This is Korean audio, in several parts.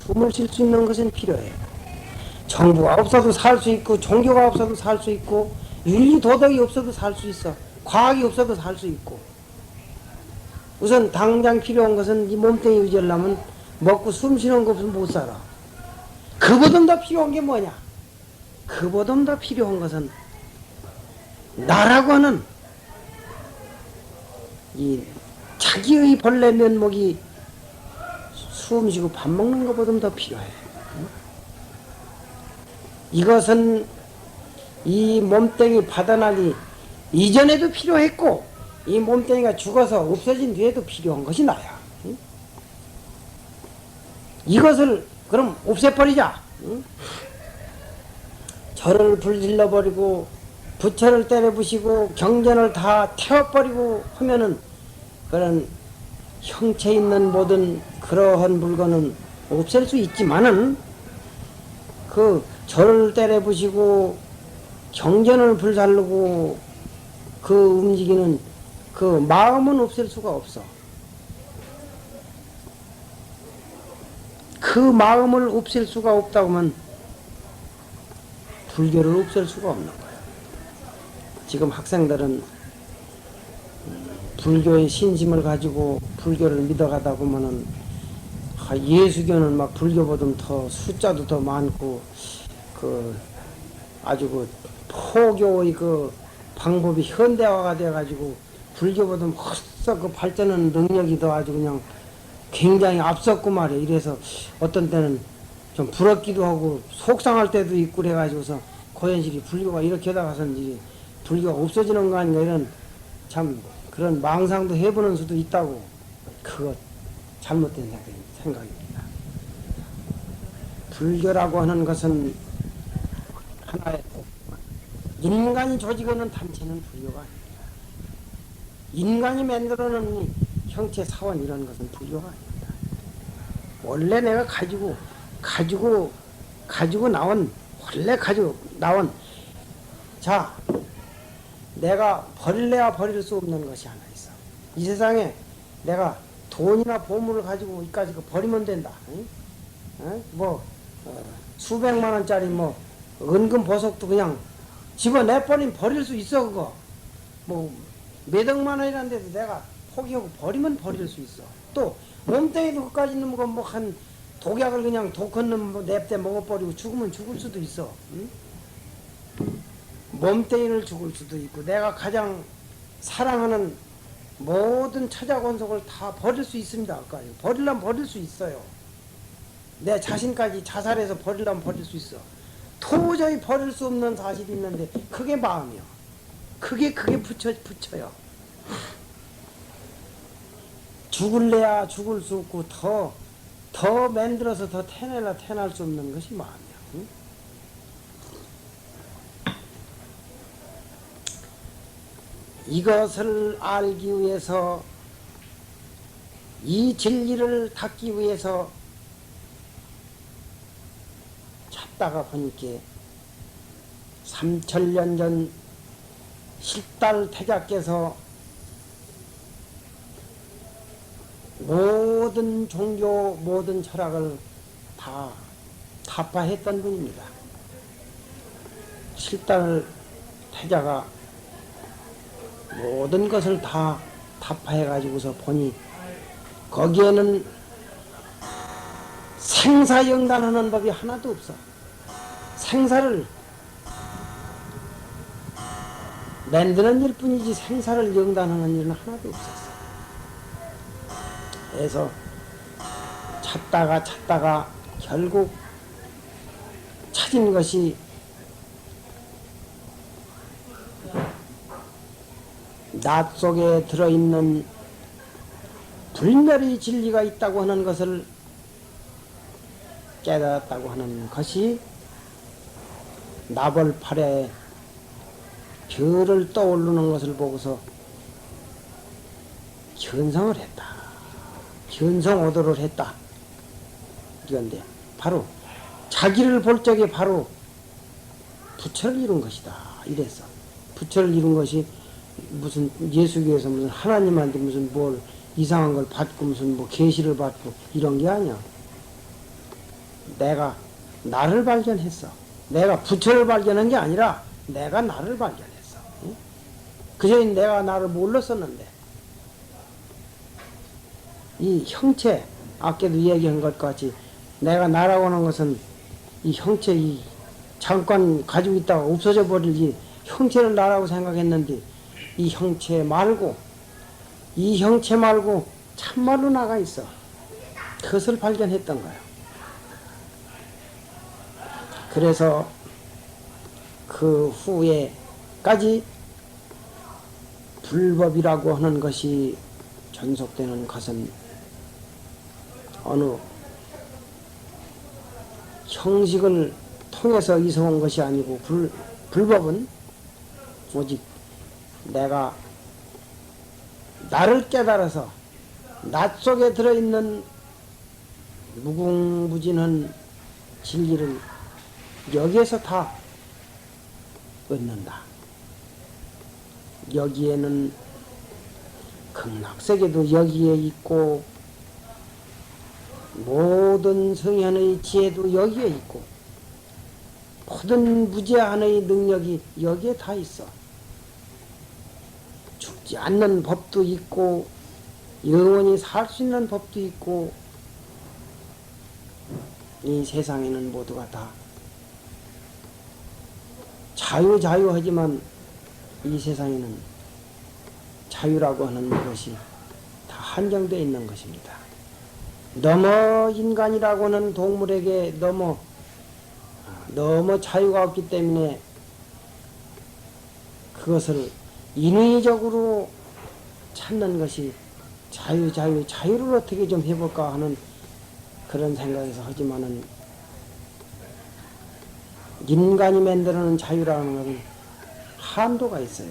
숨을 쉴 수 있는 것은 필요해. 정부가 없어도 살 수 있고, 종교가 없어도 살 수 있고, 윤리 도덕이 없어도 살 수 있어. 과학이 없어도 살 수 있고. 우선 당장 필요한 것은 이 몸뚱이 유지하려면 먹고 숨 쉬는 거 없으면 못 살아. 그보다 더 필요한 게 뭐냐? 그보다 더 필요한 것은 나라고 하는 이 자기의 본래 면목이 숨 쉬고 밥 먹는 것보다 더 필요해. 이것은 이 몸뚱이 받아나기 이전에도 필요했고, 이 몸뚱이가 죽어서 없어진 뒤에도 필요한 것이 나야. 이것을 그럼 없애버리자. 절을 불질러버리고 부처를 때려부시고 경전을 다 태워버리고 하면은 그런 형체 있는 모든 그러한 물건은 없앨 수 있지만은 그 절을 때려부시고 경전을 불살르고 그 움직이는 그 마음은 없앨 수가 없어. 그 마음을 없앨 수가 없다고 하면 불교를 없앨 수가 없는 거야. 지금 학생들은 불교의 신심을 가지고 불교를 믿어가다 보면은 예수교는 막 불교보다 더 숫자도 더 많고 그 아주 그 포교의 그 방법이 현대화가 돼가지고 불교보다 훨씬 그 발전하는 능력이 더 아주 그냥 굉장히 앞섰고 말이야. 이래서 어떤 때는 좀 부럽기도 하고 속상할 때도 있고 그래가지고서 고현실이 불교가 이렇게 하다가서는 불교가 없어지는 거 아닌가 이런 참 그런 망상도 해보는 수도 있다고. 그거 잘못된 생각입니다. 불교라고 하는 것은 하나의 인간이 조직하는 단체는 불교가 아닙니다. 인간이 만들어놓은 형체 사원 이런 것은 불교가 아닙니다. 원래 내가 가지고 나온 자, 내가 버릴래야 버릴 수 없는 것이 하나 있어. 이 세상에 내가 돈이나 보물을 가지고 이까지 버리면 된다. 수백만 원짜리 은금 보석도 그냥 집어내버리면 버릴 수 있어. 그거 몇 억만 원이라는데도 내가 포기하고 버리면 버릴 수 있어. 또 몸뚱이도 그까지 있는 거 한 독약을 그냥 독한 놈 냅대 먹어버리고 죽으면 죽을 수도 있어. 응? 몸뚱이를 죽을 수도 있고 내가 가장 사랑하는 모든 처자권속을 다 버릴 수 있습니다. 버리려면 버릴 수 있어요. 내 자신까지 자살해서 버리려면 버릴 수 있어. 도저히 버릴 수 없는 사실이 있는데 그게 마음이요. 그게 붙여요. 죽을래야 죽을 수 없고 더 만들어서 더 태어날 수 없는 것이 마음이야. 응? 이것을 알기 위해서 이 진리를 닦기 위해서 찾다가 보니까 3000년 전 실달 태자께서 모든 종교 모든 철학을 다 타파했던 분입니다. 실달 태자가 모든 것을 다 타파해가지고서 보니 거기에는 생사영단하는 법이 하나도 없어. 생사를 만드는 일뿐이지 생사를 영단하는 일은 하나도 없었어. 그래서 찾다가 결국 찾은 것이 낫 속에 들어있는 불멸의 진리가 있다고 하는 것을 깨달았다고 하는 것이 나벌팔에 별을 떠오르는 것을 보고서 견성을 했다. 견성오도를 했다. 그런데 바로 자기를 볼 적에 바로 부처를 이룬 것이다. 이랬어. 부처를 이룬 것이 무슨 예수교에서 무슨 하나님한테 무슨 뭘 이상한 걸 받고 무슨 계시를 받고 이런 게 아니야. 내가 나를 발견했어. 내가 부처를 발견한 게 아니라 내가 나를 발견했어. 그전엔 내가 나를 몰랐었는데 이 형체, 아까도 얘기한 것 같이 내가 나라고 하는 것은 이 형체, 이 잠깐 가지고 있다가 없어져 버릴 이 형체를 나라고 생각했는데 이 형체 말고 참말로 나가 있어. 그것을 발견했던 거예요. 그래서 그 후에까지 불법이라고 하는 것이 전속되는 것은 어느 형식을 통해서 이성한 것이 아니고 불법은 오직 내가 나를 깨달아서 나 속에 들어있는 무궁무진한 진리를 여기에서 다 얻는다. 여기에는 극락세계도 여기에 있고 모든 성현의 지혜도 여기에 있고 모든 무제한의 능력이 여기에 다 있어. 죽지 않는 법도 있고 영원히 살 수 있는 법도 있고 이 세상에는 모두가 다 자유하지만 이 세상에는 자유라고 하는 것이 다 한정되어 있는 것입니다. 너무 인간이라고 하는 동물에게 너무 자유가 없기 때문에 그것을 인위적으로 찾는 것이 자유를 어떻게 좀 해볼까 하는 그런 생각에서 하지만은 인간이 만드는 자유라는 것은 한도가 있어요.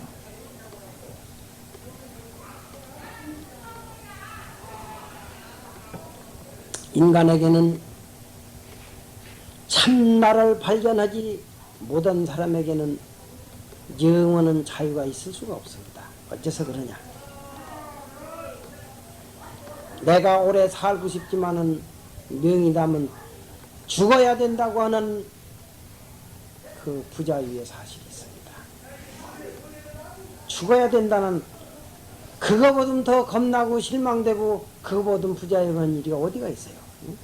인간에게는 참나를 발견하지 못한 사람에게는 영원한 자유가 있을 수가 없습니다. 어째서 그러냐? 내가 오래 살고 싶지만은 명이다면 죽어야 된다고 하는 그 부자유의 사실이 있습니다. 죽어야 된다는 그거보다 더 겁나고 실망되고 그거보다 부자유한 일이 어디가 있어요? 응?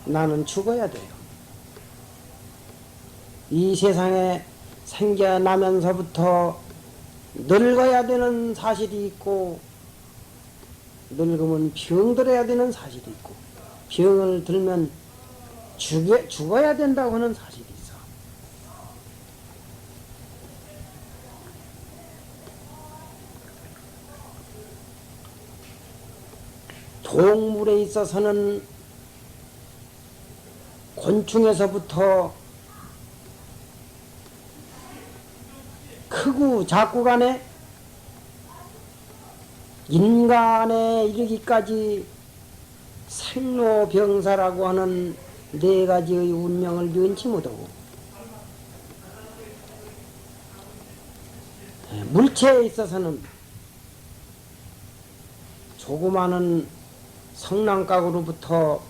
나는 죽어야 돼요. 이 세상에 생겨나면서부터 늙어야 되는 사실이 있고 늙으면 병들어야 되는 사실이 있고 병을 들면 죽어야 된다고 하는 사실이 있어. 동물에 있어서는 곤충에서부터 크고 작고 간에 인간에 이르기까지 생로병사라고 하는 네 가지의 운명을 면치 못하고 물체에 있어서는 조그마한 성랑각으로부터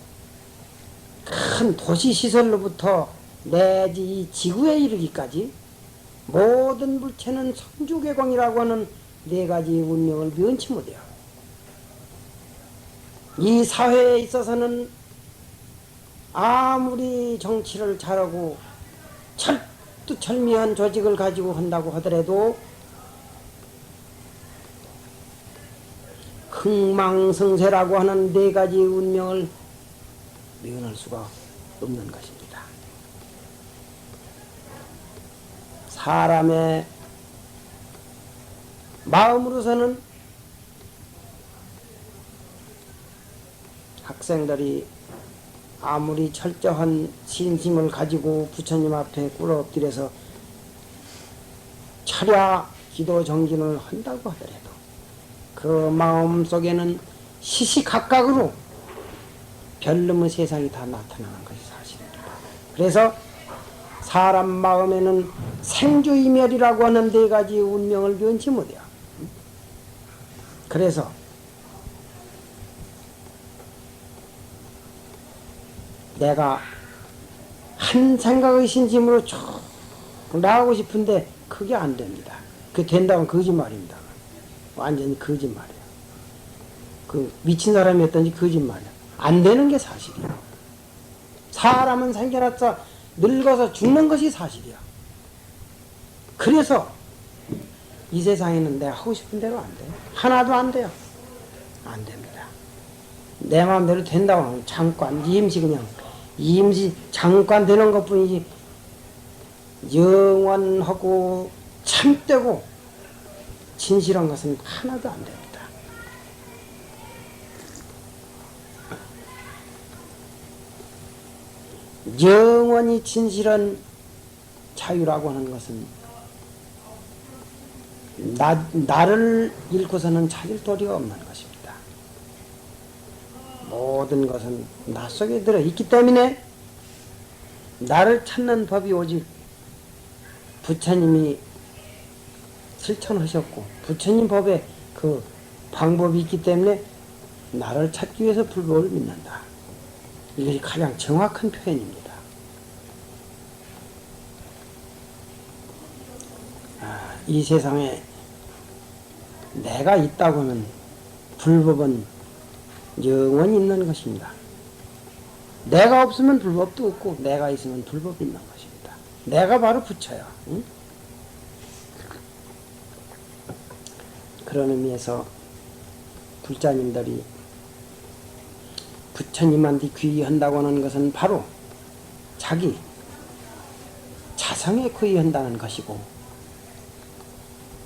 큰 도시시설로부터 내지 이 지구에 이르기까지 모든 물체는 성주개광이라고 하는 네 가지 운명을 면치 못해요. 이 사회에 있어서는 아무리 정치를 잘하고 철두철미한 조직을 가지고 한다고 하더라도 흥망성쇠라고 하는 네 가지 운명을 면할 수가 없는 것입니다. 사람의 마음으로서는 학생들이 아무리 철저한 신심을 가지고 부처님 앞에 꿇어 엎드려서 철야 기도 정진을 한다고 하더라도 그 마음 속에는 시시각각으로 별놈의 세상이 다 나타나는 것이 사실입니다. 그래서 사람 마음에는 생주이멸이라고 하는 네 가지 운명을 면치 못해요. 그래서 내가 한 생각의 신심으로 쭉 나가고 싶은데 그게 안 됩니다. 그게 된다면 거짓말입니다. 완전히 거짓말이에요. 그 미친 사람이었던지 거짓말이에요. 안 되는 게 사실이에요. 사람은 생겨났자 늙어서 죽는 것이 사실이야. 그래서 이 세상에는 내가 하고 싶은 대로 안 돼요. 하나도 안 돼요. 안 됩니다. 내 마음대로 된다고 하면 잠깐 임시 그냥 임시 잠깐 되는 것뿐이지 영원하고 참되고 진실한 것은 하나도 안 됩니다. 영원히 진실한 자유라고 하는 것은 나를 잃고서는 찾을 도리가 없는 것입니다. 모든 것은 나 속에 들어있기 때문에 나를 찾는 법이 오직 부처님이 실천하셨고 부처님 법에 그 방법이 있기 때문에 나를 찾기 위해서 불법을 믿는다. 이것이 가장 정확한 표현입니다. 이 세상에 내가 있다고 하면 불법은 영원히 있는 것입니다. 내가 없으면 불법도 없고 내가 있으면 불법이 있는 것입니다. 내가 바로 부처야. 응? 그런 의미에서 불자님들이 부처님한테 귀의한다고 하는 것은 바로 자기 자성에 귀의한다는 것이고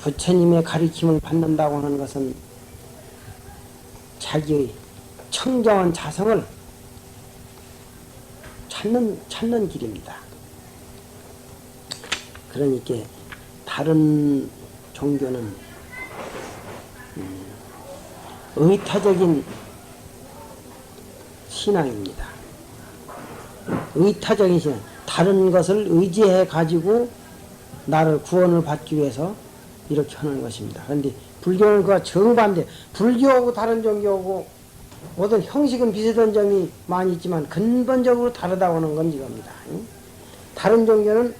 부처님의 가르침을 받는다고 하는 것은 자기의 청정한 자성을 찾는 길입니다. 그러니까 다른 종교는 의타적인 신앙입니다. 의타적인 신앙, 다른 것을 의지해 가지고 나를 구원을 받기 위해서 이렇게 하는 것입니다. 그런데 불교는 그와 정반대. 불교하고 다른 종교하고 모든 형식은 비슷한 점이 많이 있지만 근본적으로 다르다고 하는 건 이겁니다. 다른 종교는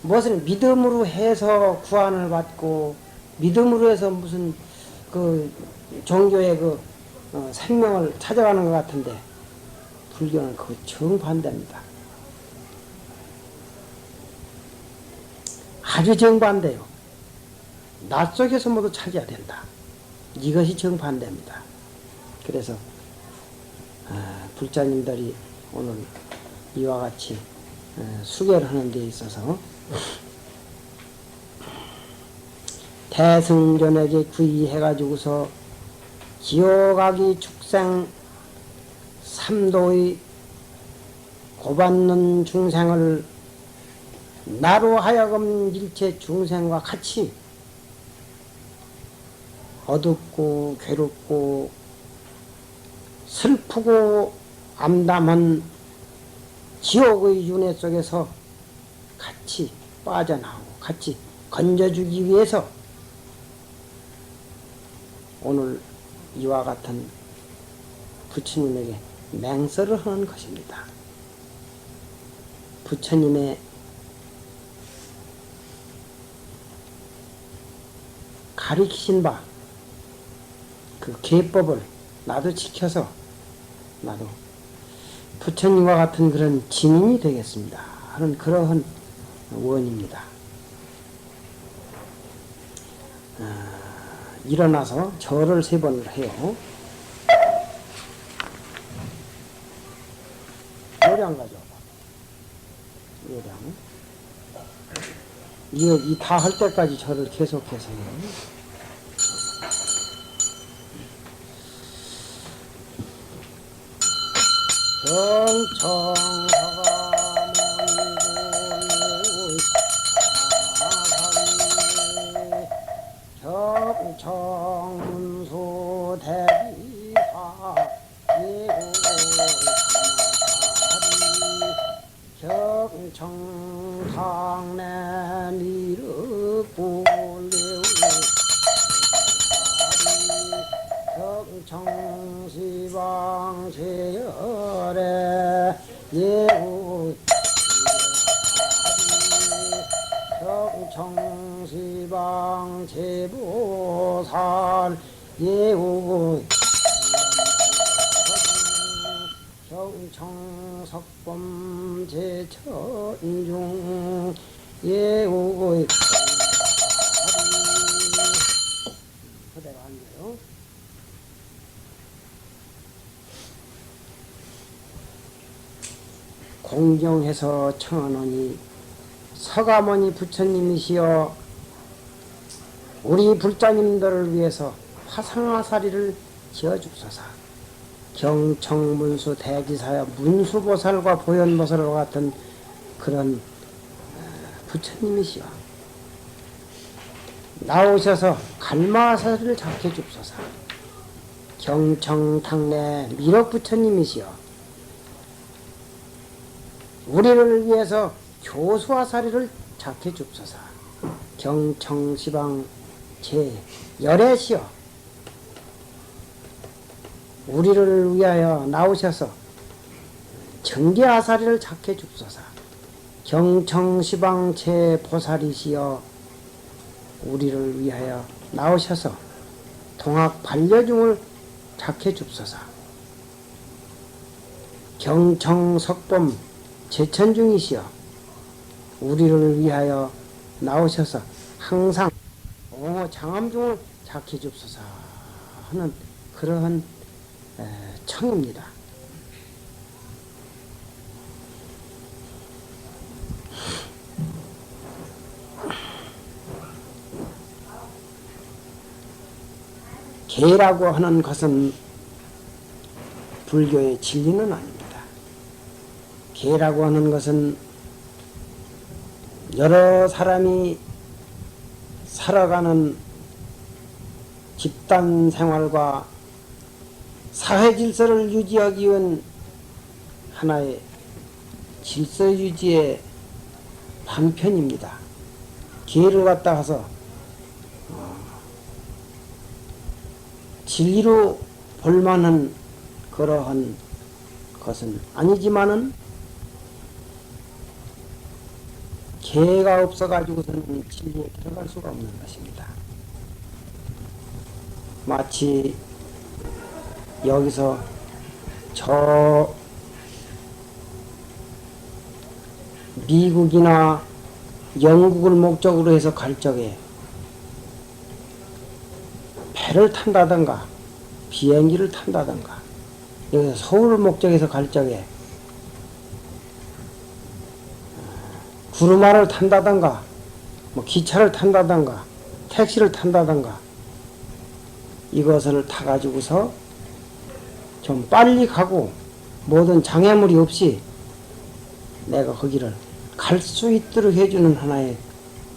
무엇을 믿음으로 해서 구원을 받고 믿음으로 해서 무슨 그 종교의 그 생명을 찾아가는 것 같은데 불교는 그 정반대입니다. 아주 정반대요. 나 속에서 모두 찾아야 된다. 이것이 정반대입니다. 그래서 불자님들이 오늘 이와 같이 수계를 하는 데 있어서 대승전에게 귀의해가지고서 지옥아기 축생 삼도의 고받는 중생을 나로 하여금 일체 중생과 같이 어둡고 괴롭고 슬프고 암담한 지옥의 윤회 속에서 같이 빠져나오고 같이 건져주기 위해서 오늘 이와 같은 부처님에게 맹설을 하는 것입니다. 부처님의 가르치신 바 그 계법을 나도 지켜서 나도 부처님과 같은 그런 진인이 되겠습니다 하는 그러한 원입니다. 일어나서 절을 3번을 해요. 요량 가져와봐. 요량. 이 다 할 때까지 절을 계속해서 해요. 정문소 대비사 경청상내 미륵불레우 경청시방 제열에 예우 경청시방 제보살 예우 경청석범 제천중 예우 그대로 앉아요. 공경해서 청하노니 서가모니 부처님이시여 우리 불자님들을 위해서 화상화사리를 지어줍소서. 경청문수 대지사여 문수보살과 보현보살과 같은 그런 부처님이시여 나오셔서 갈마화사리를 작게 줍소서. 경청탕내 미륵부처님이시여 우리를 위해서 교수화사리를 작게 줍소서. 경청시방 제 열애시여 우리를 위하여 나오셔서 정계화사리를 작게 줍소서. 경청시방 제보살이시여 우리를 위하여 나오셔서 동학 반려중을 작게 줍소서. 경청석범 제천중이시여 우리를 위하여 나오셔서 항상 옹호 장암중을 작게 줍소서 하는 그러한 청입니다. 계라고 하는 것은 불교의 진리는 아닙니다. 계라고 하는 것은 여러 사람이 살아가는 집단 생활과 사회 질서를 유지하기 위한 하나의 질서 유지의 방편입니다. 계를 갖다가서 진리로 볼만한 그러한 것은 아니지만은 계가 없어가지고서는 진리에 들어갈 수가 없는 것입니다. 마치 여기서 저 미국이나 영국을 목적으로 해서 갈 적에 배를 탄다든가 비행기를 탄다든가 여기서 서울을 목적해서 갈 적에 구르마를 탄다든가 뭐 기차를 탄다든가 택시를 탄다든가 이것을 타가지고서 좀 빨리 가고 모든 장애물이 없이 내가 거기를 갈 수 있도록 해주는 하나의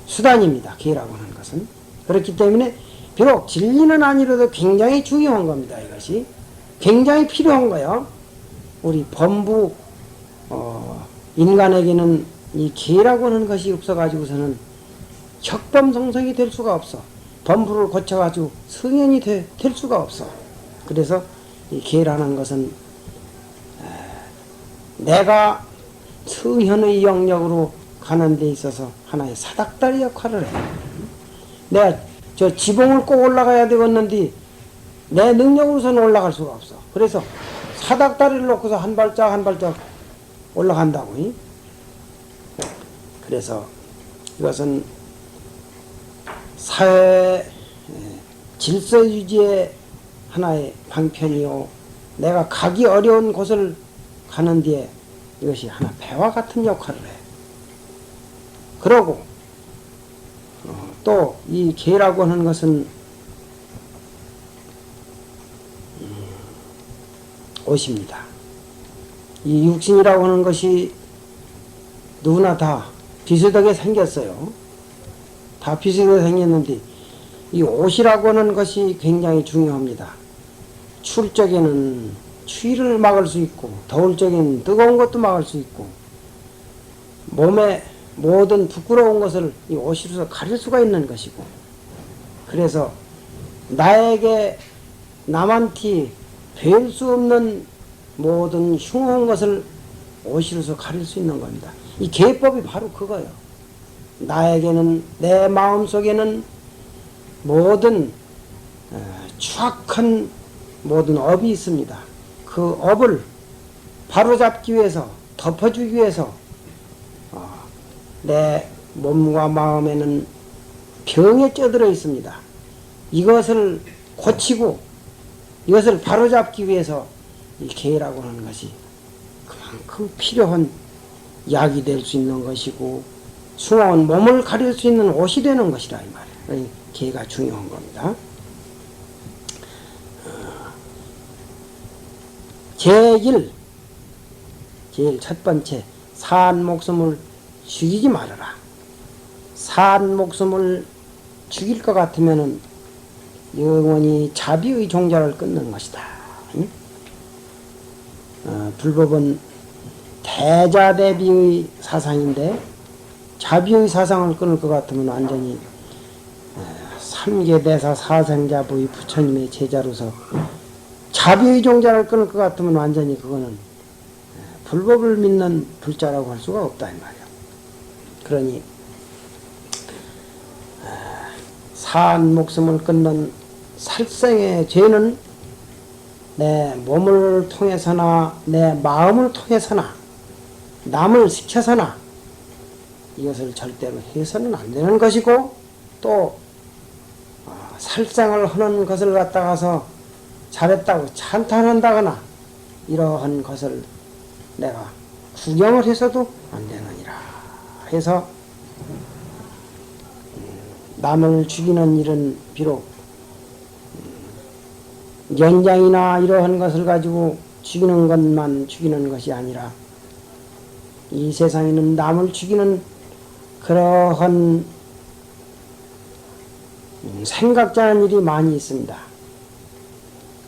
수단입니다. 계라고 하는 것은. 그렇기 때문에 비록 진리는 아니라도 굉장히 중요한 겁니다. 이것이 굉장히 필요한 거예요. 우리 범부 인간에게는 이 계라고 하는 것이 없어가지고서는 혁범성성이 될 수가 없어. 범부를 거쳐가지고 성현이 될 수가 없어. 그래서 이 계라는 것은 내가 성현의 영역으로 가는 데 있어서 하나의 사닥다리 역할을 해. 내가 저 지붕을 꼭 올라가야 되겠는데 내 능력으로서는 올라갈 수가 없어. 그래서 사닥다리를 놓고서 한 발짝 한 발짝 올라간다고. 그래서 이것은 사회 질서 유지의 하나의 방편이요. 내가 가기 어려운 곳을 가는 데에 이것이 하나 배와 같은 역할을 해. 그러고 또 이 계라고 하는 것은 옷입니다. 이 육신이라고 하는 것이 누구나 다 비슷하게 생겼어요. 다 비슷하게 생겼는데 이 옷이라고 하는 것이 굉장히 중요합니다. 추울 적에는 추위를 막을 수 있고 더울 적에는 뜨거운 것도 막을 수 있고 몸에 모든 부끄러운 것을 이 옷으로서 가릴 수가 있는 것이고 그래서 나에게 남한테 뵐 수 없는 모든 흉한 것을 옷이로서 가릴 수 있는 겁니다. 이 계법이 바로 그거예요. 나에게는 내 마음속에는 모든 추악한 모든 업이 있습니다. 그 업을 바로잡기 위해서 덮어주기 위해서 내 몸과 마음에는 병에 쪄들어 있습니다. 이것을 고치고 이것을 바로잡기 위해서 이 계라고 하는 것이 그만큼 필요한 약이 될 수 있는 것이고 숭어는 몸을 가릴 수 있는 옷이 되는 것이라 이 말이에요. 계가 중요한 겁니다. 제일 첫 번째, 산 목숨을 죽이지 말아라. 산 목숨을 죽일 것 같으면은 영원히 자비의 종자를 끊는 것이다. 불법은 대자대비의 사상인데 자비의 사상을 끊을 것 같으면 완전히 삼계대사 사생자부의 부처님의 제자로서 자비의 종자를 끊을 것 같으면 완전히 그거는 불법을 믿는 불자라고 할 수가 없다 이 말이야. 그러니 산 목숨을 끊는 살생의 죄는 내 몸을 통해서나 내 마음을 통해서나 남을 시켜서나 이것을 절대로 해서는 안 되는 것이고 또 살생을 하는 것을 갖다가서 잘했다고 찬탄한다거나 이러한 것을 내가 구경을 해서도 안 되느니라 해서 남을 죽이는 일은 비록 연장이나 이러한 것을 가지고 죽이는 것만 죽이는 것이 아니라 이 세상에는 남을 죽이는 그러한 생각자는 일이 많이 있습니다.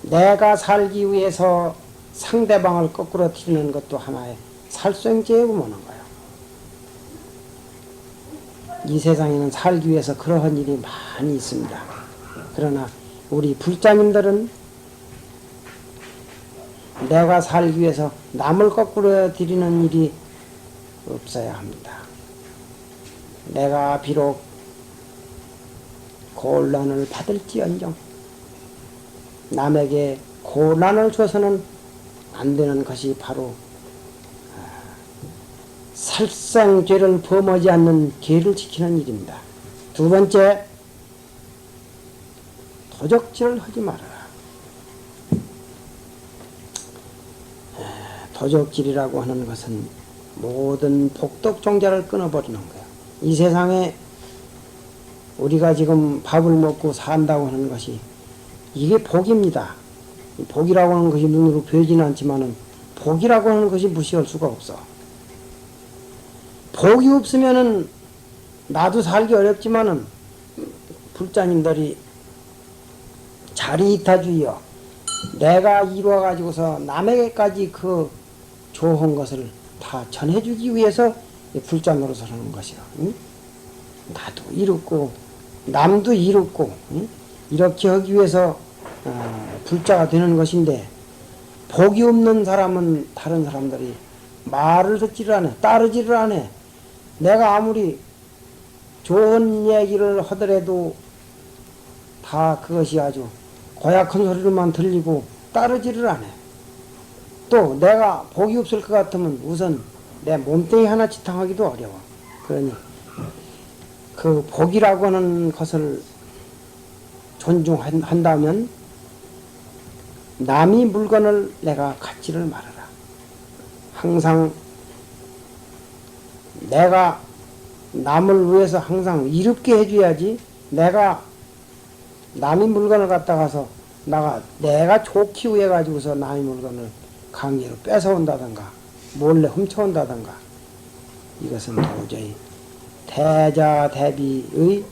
내가 살기 위해서 상대방을 거꾸로 틀리는 것도 하나의 살생죄고 뭐는 거예요. 이 세상에는 살기 위해서 그러한 일이 많이 있습니다. 그러나 우리 불자님들은 내가 살기 위해서 남을 거꾸로 드리는 일이 없어야 합니다. 내가 비록 곤란을 받을지언정 남에게 곤란을 줘서는 안 되는 것이 바로 살생죄를 범하지 않는 계를 지키는 일입니다. 두 번째, 도적질을 하지 말아라. 도적질이라고 하는 것은 모든 복덕종자를 끊어버리는 거예요. 이 세상에 우리가 지금 밥을 먹고 산다고 하는 것이 이게 복입니다. 복이라고 하는 것이 눈으로 보이지는 않지만은 복이라고 하는 것이 무시할 수가 없어. 복이 없으면은 나도 살기 어렵지만은 불자님들이 자리이타주의여 내가 이루어 가지고서 남에게까지 그 좋은 것을 다 전해주기 위해서 불자 노릇을 하는 것이야. 응? 나도 이롭고 남도 이롭고 응? 이렇게 하기 위해서 불자가 되는 것인데 복이 없는 사람은 다른 사람들이 말을 듣지를 않아 따르지를 않아. 내가 아무리 좋은 얘기를 하더라도 다 그것이 아주 고약한 소리로만 들리고 따르지를 않아. 또 내가 복이 없을 것 같으면 우선 내 몸뚱이 하나 지탕하기도 어려워. 그러니 그 복이라고 하는 것을 존중한다면 남이 물건을 내가 갖지를 말아라. 항상 내가 남을 위해서 항상 이롭게 해줘야지 내가 남의 물건을 갖다가서 내가 좋기 위해 가지고서 남의 물건을 강제로 뺏어온다든가 몰래 훔쳐온다든가 이것은 도저히 대자대비의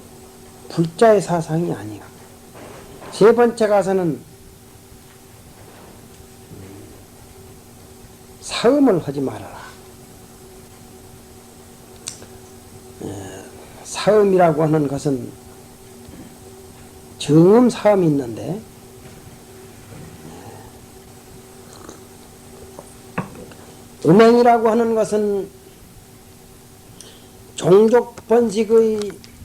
불자의 사상이 아니야. 세 번째 가서는 사음을 하지 말아라. 사음이라고 하는 것은 정음 사음이 있는데 음행이라고 하는 것은 종족 번식의